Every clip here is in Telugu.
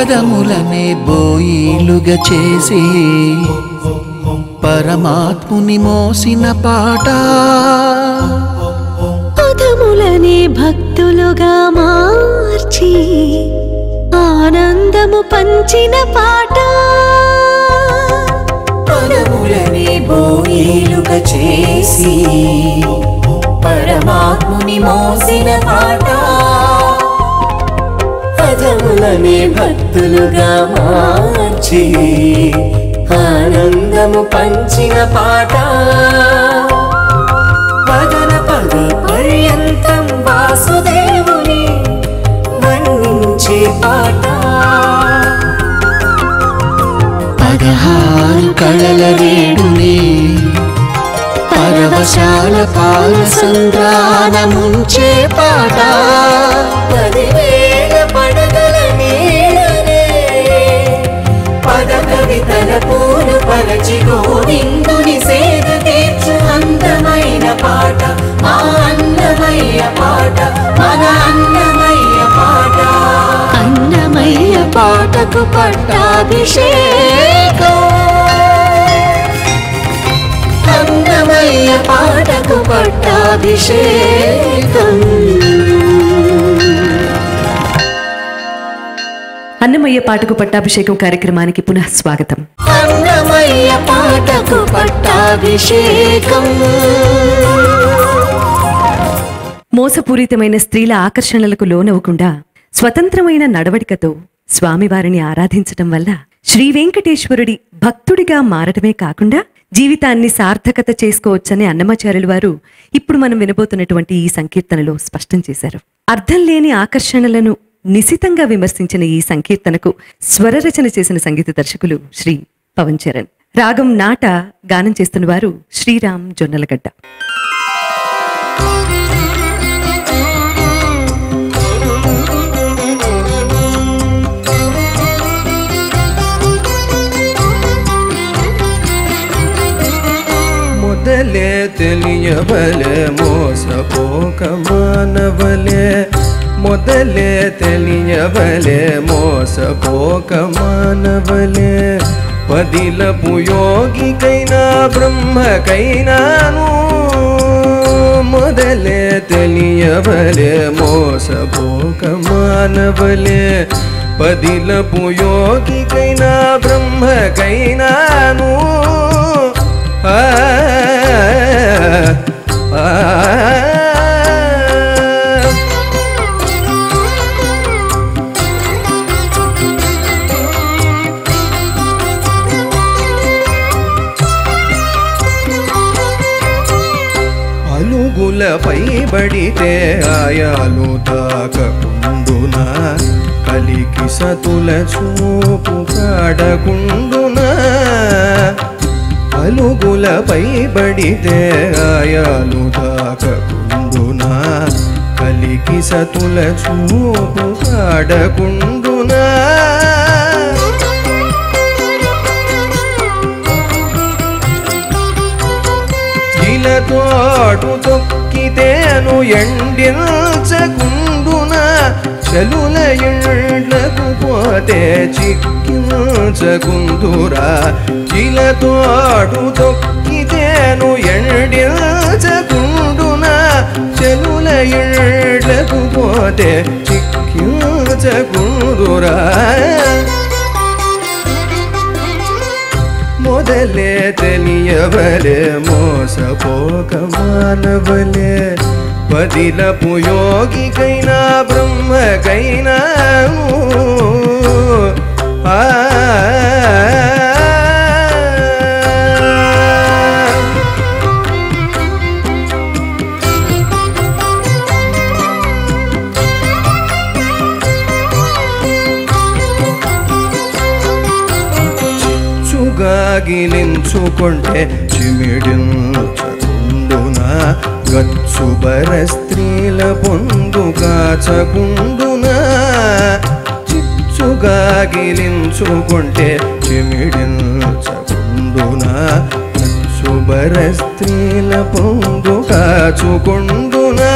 పదములనే బోయిలుగా చేసి పరమాత్ముని మోసిన పాట, పదములనే భక్తులుగా మార్చి ఆనందము పంచిన పాట, పదములనే బోయిలుగా చేసి పరమాత్ముని మోసిన పాట, పదములనే భక్తులుగా మార్చి ఆనందము పంచిన పాట, పదన పద పర్యంతం వాసుదేవుని వర్ణించే పాట, 16 కళల రేడుని పరవశాల పాల సంద్రాన ముంచే పాట, 10,000 పడగల నీడనే పద కవితల పూలు పరచి గోవిందుని సేద తీర్చు అందమైన పాట, మా అన్నమయ్య పాట, మన అన్నమయ్య పాట, అన్నమయ్య పాటకు పట్టాభిషేకం, అన్నమయ్య పాటకు పట్టాభిషేకం. అన్నమయ్య పాటకు పట్టాభిషేకం కార్యక్రమానికి పునః స్వాగతం. అన్నమయ్య పాటకు పట్టాభిషేకం. మోసపూరితమైన స్త్రీల ఆకర్షణలకు లోనవ్వకుండా స్వతంత్రమైన నడవడికతో స్వామివారిని ఆరాధించటం వల్ల శ్రీ వెంకటేశ్వరుడి భక్తుడిగా మారటమే కాకుండా జీవితాన్ని సార్థకత చేసుకోవచ్చని అన్నమాచార్యుల వారు ఇప్పుడు మనం వినబోతున్నటువంటి ఈ సంకీర్తనలో స్పష్టం చేశారు. అర్థం లేని ఆకర్షణలను నిశితంగా విమర్శించిన ఈ సంకీర్తనకు స్వరరచన చేసిన సంగీత దర్శకులు శ్రీ పవన్ చరణ్. రాగం నాట గానం చేస్తున్న వారు శ్రీరామ్ జొన్నలగడ్డ. ಮೊದಲೇ ತಿಳಿಯಬಲೆ ಮೋಸಪೋಕ ಮಾನವಲೆ, ಮೊದಲೇ ತಿಳಿಯಬಲೆ ಮೋಸಪೋಕ ಮಾನವಲೆ, పదిలపు యోగికైనా బ్రహ్మకైనాను మొదలే తెలియబలే మోసపోక మానవలే, పదిలపు యోగికైనా బ్రహ్మకైనాను అలుగులపై బడితే ఆయాలు తాకకుండునా, కలికి సతుల చూపు కాడకుండునా, అలుగులపై బడితే ఆయాలు తాకకుండునా, కలికి సతుల చూపు కాడకుండునా, తోడు తొక్కితేను ఎండిల్చకుండునా, చలుల ఎండ్లకు పోతే చిక్కించకుందురా, తోడు తొక్కితేను ఎండిల్చకుండునా, చలుల ఎండ్లకు పోతే చిక్కించకుందురా, ಮೊದಲೇ ತಿಳಿಯಬಲೆ ಮೋಸಪೋಕ ಮಾನವಲೆ, పదిలపు యోగికైనా బ్రహ్మకైనాను గిలించుకుంటే చిమిడించకుండునా, గచ్చుబర స్త్రీల పొందు కాచకుండునా, చిచ్చుగా గిలించుకుంటే చిమిడించకుండునా, గచ్చుబర స్త్రీల పొందు కాచుకుండునా,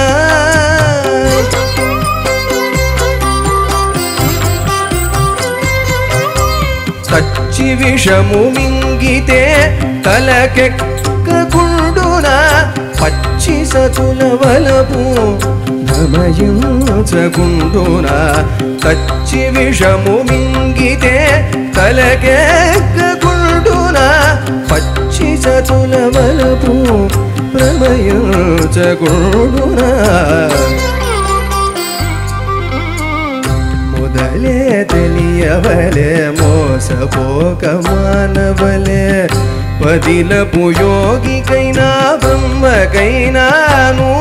తచ్చి విషము మింగితే తలకెక్కకుండునా పచ్చి సతుల వలపు నమయించకుండునా తచ్చి విషము మింగితే తలకెక్కకుండునా పచ్చి సతుల వలపు ప్రమయించకుండునా ಮೊದಲೇ ತಿಳಿಯವಲೆ ಮೋಸಪೋಕ ಮಾನವಲೆ ಪದಿಲಪು ಯೋಗಿಕೈನಾ ಬ್ರಹ್ಮಕೈನಾನು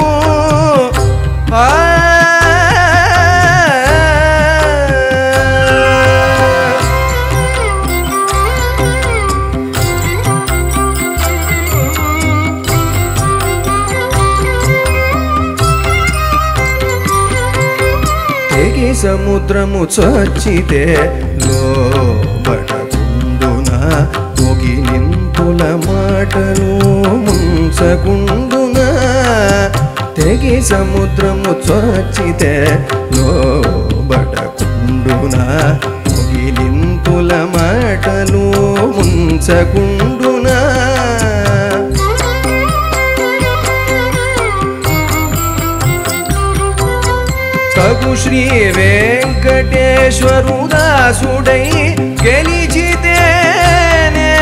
సముద్రము చచ్చితే లోబడకుండునా ముగిలింపుల మాటను ముంచకుండునా తెగి సముద్రము చచ్చితే లోబడకుండునా ముగిలింపుల మాటను ముంచకుండునా తగు శ్రీ వెంకటేశ్వరు దాసుడై గెలిచితేనే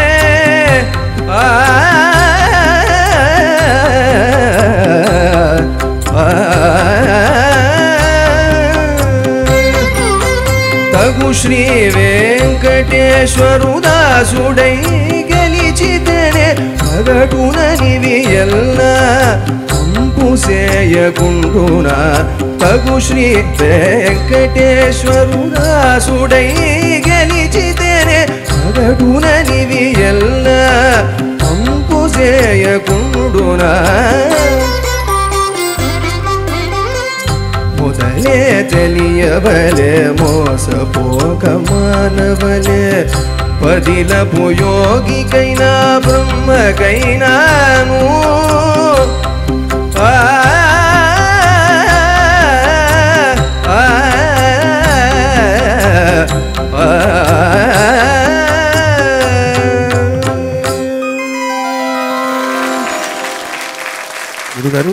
తగు శ్రీ వెంకటేశ్వరు దాసుడై గెలిచితేనే మగడుననివి ఎల్లా సేయకుండునా తగు శ్రీ వెంకటేశ్వరు దాసుడై గెలిచితేనే మగడుననివి ఎల్లా పంపు సేయకుండునా ಮೊದಲೇ ತಿಳಿಯವಲೆ ಮೋಸಪೋಕ ಮಾನವಲೆ ಪದಿಲಪು ಯೋಗಿಕೈನಾ ಬ್ರಹ್ಮಕೈನಾನು గురుగారు,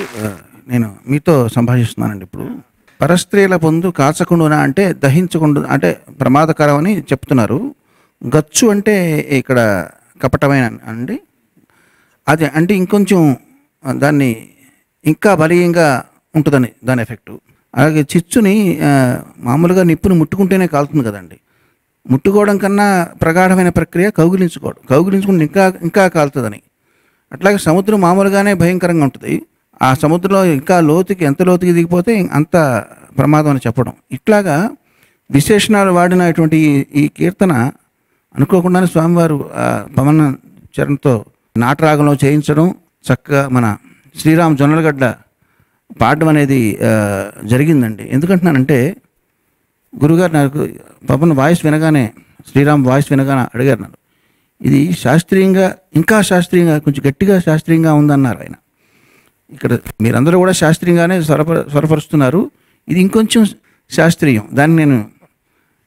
నేను మీతో సంభాషిస్తున్నానండి. ఇప్పుడు పరస్త్రీల పొందు కాచకుండునా అంటే దహించకుండా అంటే ప్రమాదకరం అని చెప్తున్నారు. గచ్చు అంటే ఇక్కడ కపటమైన అండి, అది అంటే ఇంకొంచెం దాన్ని ఇంకా బలీయంగా ఉంటుందని దాని ఎఫెక్టు. అలాగే చిచ్చుని మామూలుగా నిప్పుని ముట్టుకుంటేనే కాలుతుంది కదండి. ముట్టుకోవడం కన్నా ప్రగాఢమైన ప్రక్రియ కౌగిలించుకుంటే ఇంకా ఇంకా కాలుతుందని. అట్లాగే సముద్రం మామూలుగానే భయంకరంగా ఉంటుంది. ఆ సముద్రంలో ఇంకా లోతుకి ఎంత లోతుకి దిగిపోతే అంత ప్రమాదం అని చెప్పడం. ఇట్లాగా విశేషణాలు వాడినటువంటి ఈ కీర్తన అనుకోకుండానే స్వామివారు పవన చరణ్తో నాటరాగంలో చేయించడం, చక్కగా మన శ్రీరామ్ జొన్నలగడ్డ పాడడం అనేది జరిగిందండి. ఎందుకంటున్నానంటే గురుగారు నాకు పవన్ వాయిస్ వినగానే, శ్రీరామ్ వాయిస్ వినగానే అడిగారు నన్ను, ఇది శాస్త్రీయంగా ఇంకా శాస్త్రీయంగా కొంచెం గట్టిగా శాస్త్రీయంగా ఉందన్నారు ఆయన. ఇక్కడ మీరందరూ కూడా శాస్త్రీయంగానే స్వరపరుస్తున్నారు, ఇది ఇంకొంచెం శాస్త్రీయం. దాన్ని నేను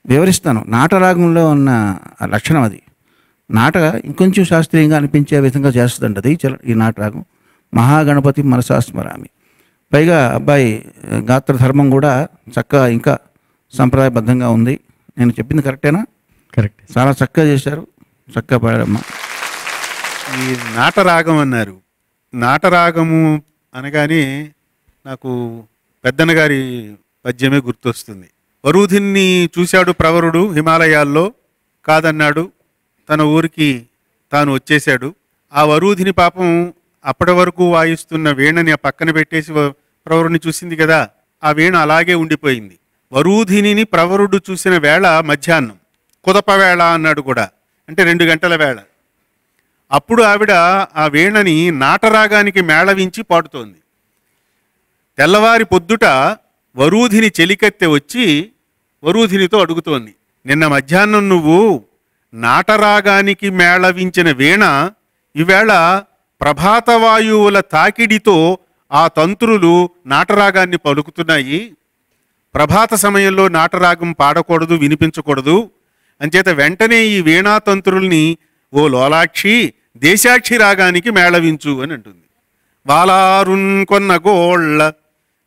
వివరిస్తాను. నాటరాగంలో ఉన్న లక్షణం అది. నాట ఇంకొంచెం శాస్త్రీయంగా అనిపించే విధంగా చేస్తుందండి అది ఈ నాటరాగం. మహాగణపతి మనసా స్మరామి. పైగా అబ్బాయి గాత్రధర్మం కూడా చక్కగా ఇంకా సంప్రదాయబద్ధంగా ఉంది. నేను చెప్పింది కరెక్టేనా? కరెక్ట్. చాలా చక్కగా చేశారు, చక్కగా పాడమ్మా. ఈ నాటరాగం అన్నారు. నాటరాగము అనగానే నాకు పెద్దన్న గారి పద్యమే గుర్తొస్తుంది. వరూధిని చూశాడు ప్రవరుడు హిమాలయాల్లో, కాదన్నాడు, తన ఊరికి తాను వచ్చేశాడు. ఆ వరూధిని పాపం అప్పటి వరకు వాయిస్తున్న వీణని ఆ పక్కన పెట్టేసి ప్రవరుని చూసింది కదా, ఆ వీణ అలాగే ఉండిపోయింది. వరూధిని ప్రవరుడు చూసిన వేళ మధ్యాహ్నం, కుదప వేళ అన్నాడు కూడా, అంటే 2 గంటల వేళ. అప్పుడు ఆవిడ ఆ వీణని నాటరాగానికి మేళవించి పాడుతోంది. తెల్లవారి పొద్దుట వరూధిని చెలికత్తె వచ్చి వరూధినితో అడుగుతోంది, నిన్న మధ్యాహ్నం నువ్వు నాటరాగానికి మేళవించిన వీణ ఈవేళ ప్రభాతవాయువుల తాకిడితో ఆ తంత్రులు నాటరాగాన్ని పలుకుతున్నాయి. ప్రభాత సమయంలో నాటరాగం పాడకూడదు, వినిపించకూడదు. అంచేత వెంటనే ఈ వీణాతంత్రుల్ని ఓ లోలాక్షి దేశాక్షి రాగానికి మేళవించు అని అంటుంది. వాలారున్ కొన్న గోళ్ళ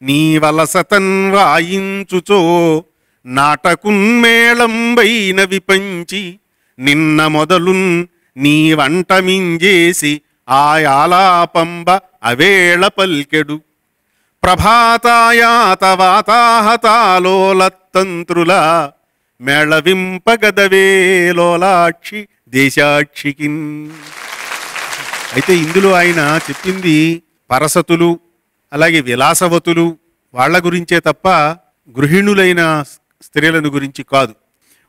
నీ వలసతన్ వాయించుచో నాటకున్మేళంబైన విపంచి నిన్న మొదలున్ నీ వంట మింజేసి ఆయాలాపంబ అవేళ పల్కెడు ప్రభాతాయాత వాతాహతాలోలత్తంత్రుల మేళవింపగదవే లోలాక్షి దేశాక్షికిన్. అయితే ఇందులో ఆయన చెప్పింది పరసతులు అలాగే విలాసవతులు వాళ్ళ గురించే తప్ప గృహిణులైన స్త్రీలను గురించి కాదు.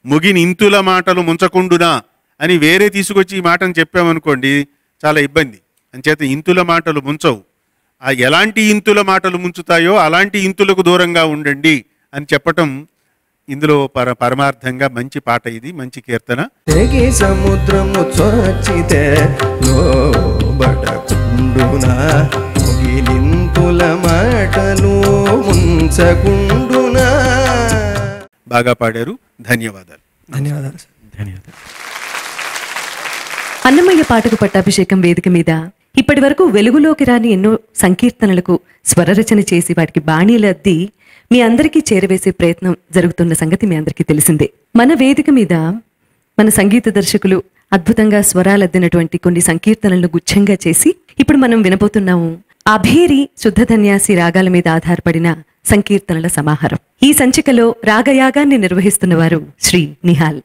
ముగిని ఇంతుల మాటలు ముంచకుండునా అని వేరే తీసుకొచ్చి ఈ మాటను చెప్పామనుకోండి చాలా ఇబ్బంది. అంచేత ఇంతుల మాటలు ముంచవు. ఆ ఎలాంటి ఇంతుల మాటలు ముంచుతాయో అలాంటి ఇంతులకు దూరంగా ఉండండి అని చెప్పటం ఇందులో పరమార్థంగా మంచి పాట. ఇది మంచి కీర్తన. తెగి సముద్రము చొచ్చితే లోబడకుండునా ముగిలింతుల మాటలు ముంచకుండునా. బాగా పాడారు. ధన్యవాదాలు. ధన్యవాదాలు. ధన్యవాదాలు. అన్నమయ్య పాటకు పట్టాభిషేకం వేదిక మీద ఇప్పటి వరకు వెలుగులోకి రాని ఎన్నో సంకీర్తనలకు స్వరరచన చేసి వాటికి బాణీలు అద్ది మీ అందరికీ చేరవేసే ప్రయత్నం జరుగుతున్న సంగతి మీ అందరికీ తెలిసిందే. మన వేదిక మీద మన సంగీత దర్శకులు అద్భుతంగా స్వరాలద్దినటువంటి కొన్ని సంకీర్తనలను గుచ్ఛంగా చేసి ఇప్పుడు మనం వినబోతున్నాము అభేరి శుద్ధ ధన్యాసి రాగాల మీద ఆధారపడిన సంకీర్తనల సమాహారం. ఈ సంచికలో రాగయాగాన్ని నిర్వహిస్తున్న వారు శ్రీ నిహాల్.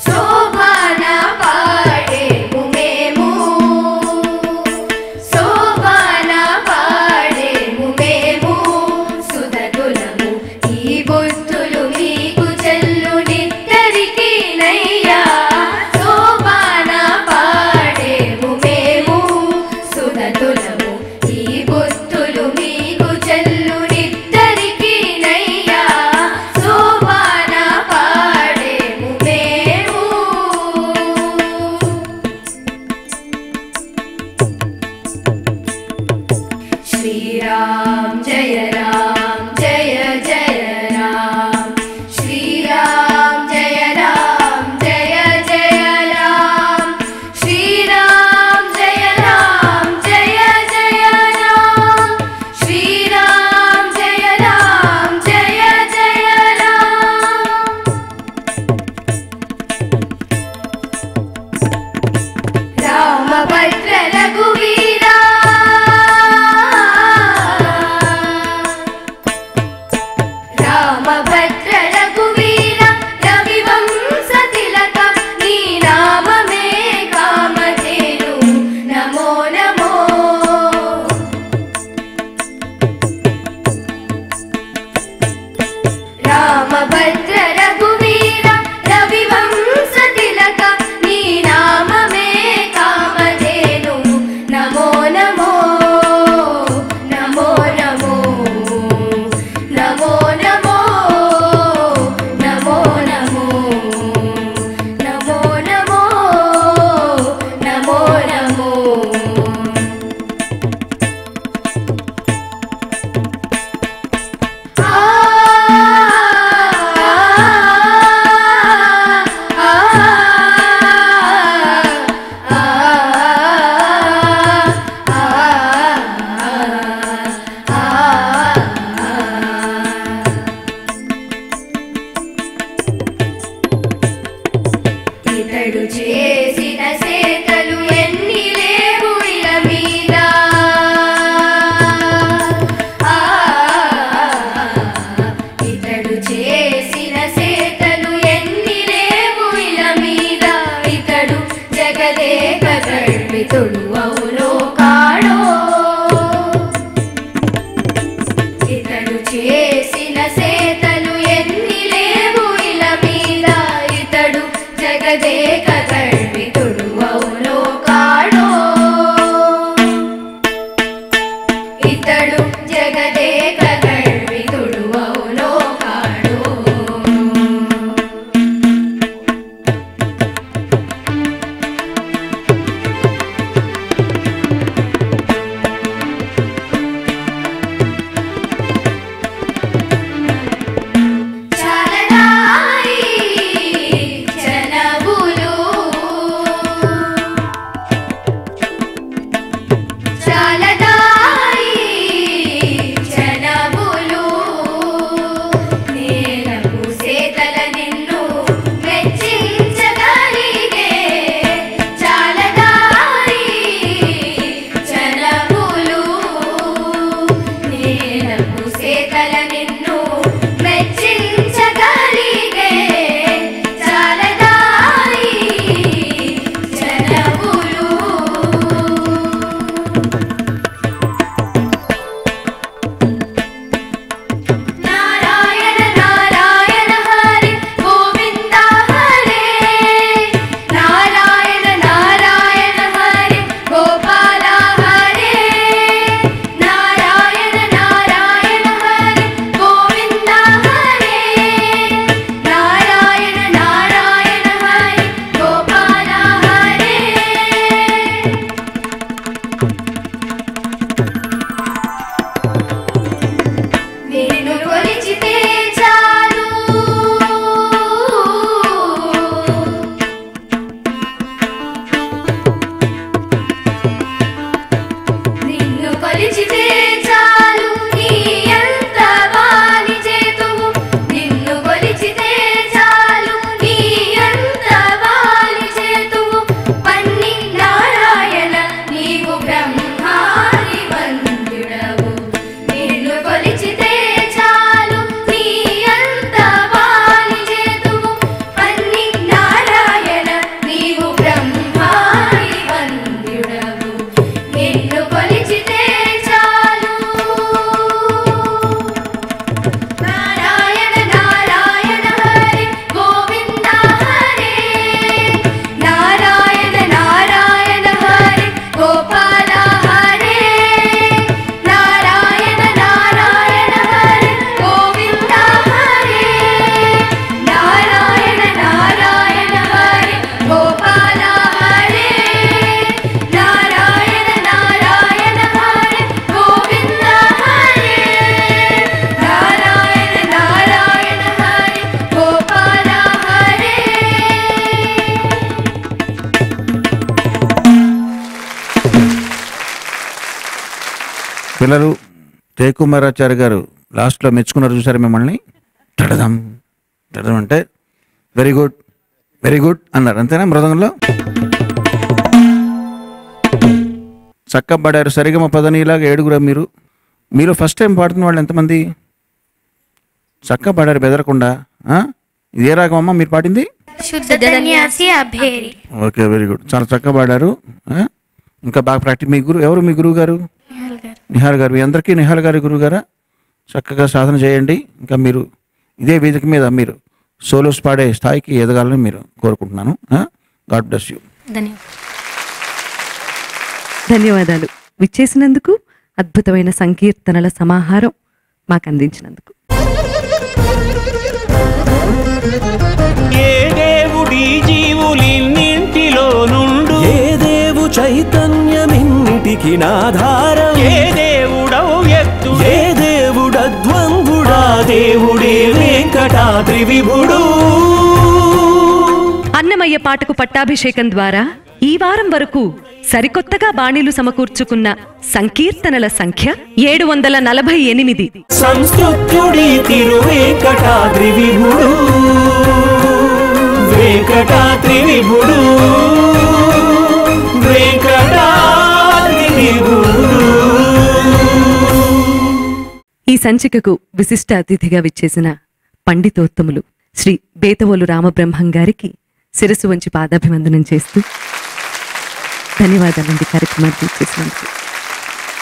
శోభాన పాడే మేము పిల్లలు జయకుమారాచార్య గారు లాస్ట్లో మెచ్చుకున్నారు చూసారు మిమ్మల్ని. టడదం టడదం అంటే వెరీ గుడ్ అన్నారు, అంతేనా? మృదంగంలో చక్కగా పాడారు. సరిగమ పదనీలాగా 7 మీరు ఫస్ట్ టైం పాడుతున్న వాళ్ళు ఎంతమంది? చక్కగా పాడారు బెదరకుండా. ఇది ఏ రాగం అమ్మా మీరు పాడింది? ఓకే, వెరీ గుడ్, చాలా చక్కగా పాడారు. ఇంకా బాగా ప్రాక్టీస్. మీ గురువు గారు? నిహాల్ గారు. మీ అందరికీ నిహాల్ గారి గురువు గారా? చక్కగా సాధన చేయండి. ఇంకా మీరు ఇదే వేదిక మీద మీరు సోలోస్ పాడే స్థాయికి ఎదగాలని మీరు కోరుకుంటున్నాను. God bless you. ధన్యవాదాలు. విచ్చేసినందుకు, అద్భుతమైన సంకీర్తనల సమాహారం మాకు అందించినందుకు. ఏ దేవుడి జీవులిన్నింటిలో నుండు, ఏ దేవు చైతన్యమిన్నిటికి నాధారం, ఏ దేవుడవు ఎత్తు, ఏ దేవుడద్వంగుడా, దేవుడే వెంకటాద్రి విభుడు. అన్నమయ్య పాటకు పట్టాభిషేకం ద్వారా ఈ వారం వరకు సరికొత్తగా బాణీలు సమకూర్చుకున్న సంకీర్తనల సంఖ్య 748. సంస్కృత్యుడి తిరువేంకటాద్రి విభుడు, వెంకటాద్రి విభుడు, వెంకటాద్రి విభుడు. ఈ సంచికకు విశిష్ట అతిథిగా విచ్చేసిన పండితోత్తములు శ్రీ బేతవోలు రామబ్రహ్మం గారికి శిరస్సు వంచి పాదాభివందనం చేస్తూ ధన్యవాదాలండి కార్యక్రమాన్ని తీర్చేసినందుకు.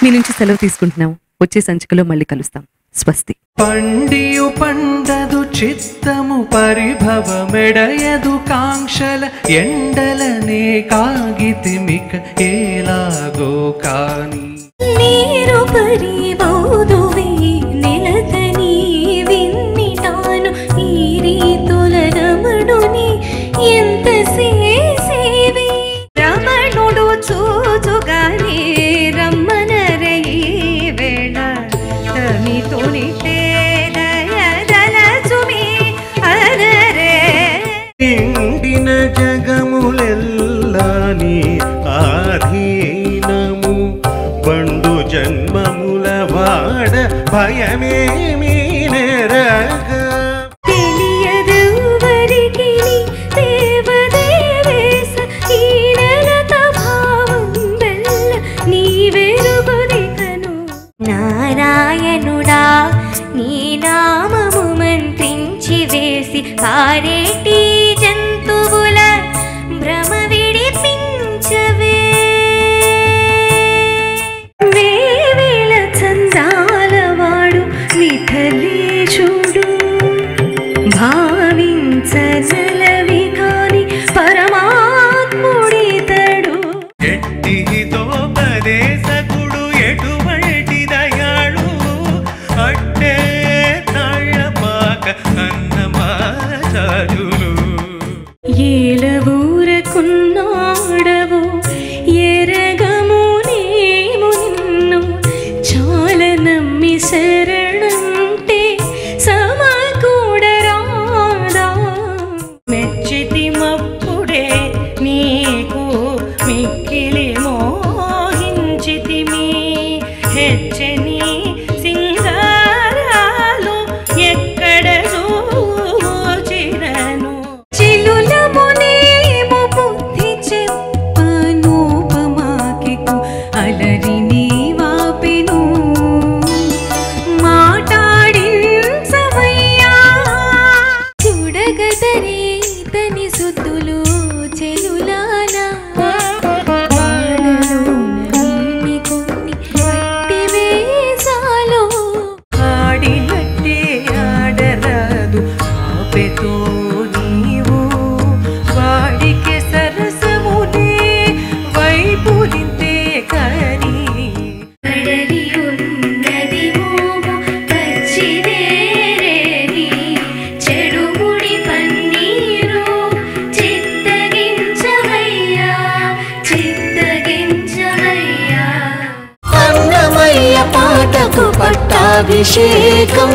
మీ నుంచి సెలవు తీసుకుంటున్నాం. వచ్చే సంచికలో మళ్ళీ కలుస్తాం. స్వస్తి. పండియు పండదు చిత్తము పరిభవమెడయదు కాంక్షల ఎండలనే కాగితిమిక ఏలాగో కాని నీరు పరిబోదువే నిలతని విన్నిటాను ఈ రీతుల రమణుని ఎంత సేసేవి రమణుడు చూచుగానే రమ్మనరే వేళ తమితోనిటే దయదలచుమి అనరే ఎండిన జగములెల్లాని ఆధీనము బండు జన్మముల వాడ భయమేమీ నెరగా తెలియదెవ్వరికి దేవదేవేశ ఈనలత భావం వెల్ల నీవెరుగుదికను నారాయణుడా నీ నామము మంత్రించి వేసి పారేటి జంతువుల భ్రమ విడిపించవే వేవేల చందాలవాడు విఠలేశుడు భావించజలవి కాని పరమాత్ముడితడు ఎట్టి హితోపదేశకుడు ఎటువంటి దయాళు అట్టే తాళ్ళపాక అన్నమాచార్యులు ఏలవూరకున్నాడవు ఎరగమునేము నిన్ను చాలా నమ్మి శరణంటే సమకూడరాదా మెచ్చితి మప్పుడే నీకు మిక్కిలి మోహించితిమి హెచ్చని సింగారాలు ఎక్కడ చూచినను చిలులమునేము బుద్ధి చెప్పనూపమాకికు అలరి నీ వాపెను మాటాడించవయ్యా చూడగదరే తని సుద్దులు చెలులానా వాడలోని కొన్ని వట్టి వేసాలో ఆడినట్టే ఆడరాదు ఆపెతో నీవు వాడికి సరసమునే వైపులింతే కని కడలి ఉన్నది మోము పచ్చిదేరేని చెడుముడి పన్నీరు చిత్తగించవయ్యా చిత్తగించవయ్యా అన్నమయ్య పాటకు పట్టాభిషేకం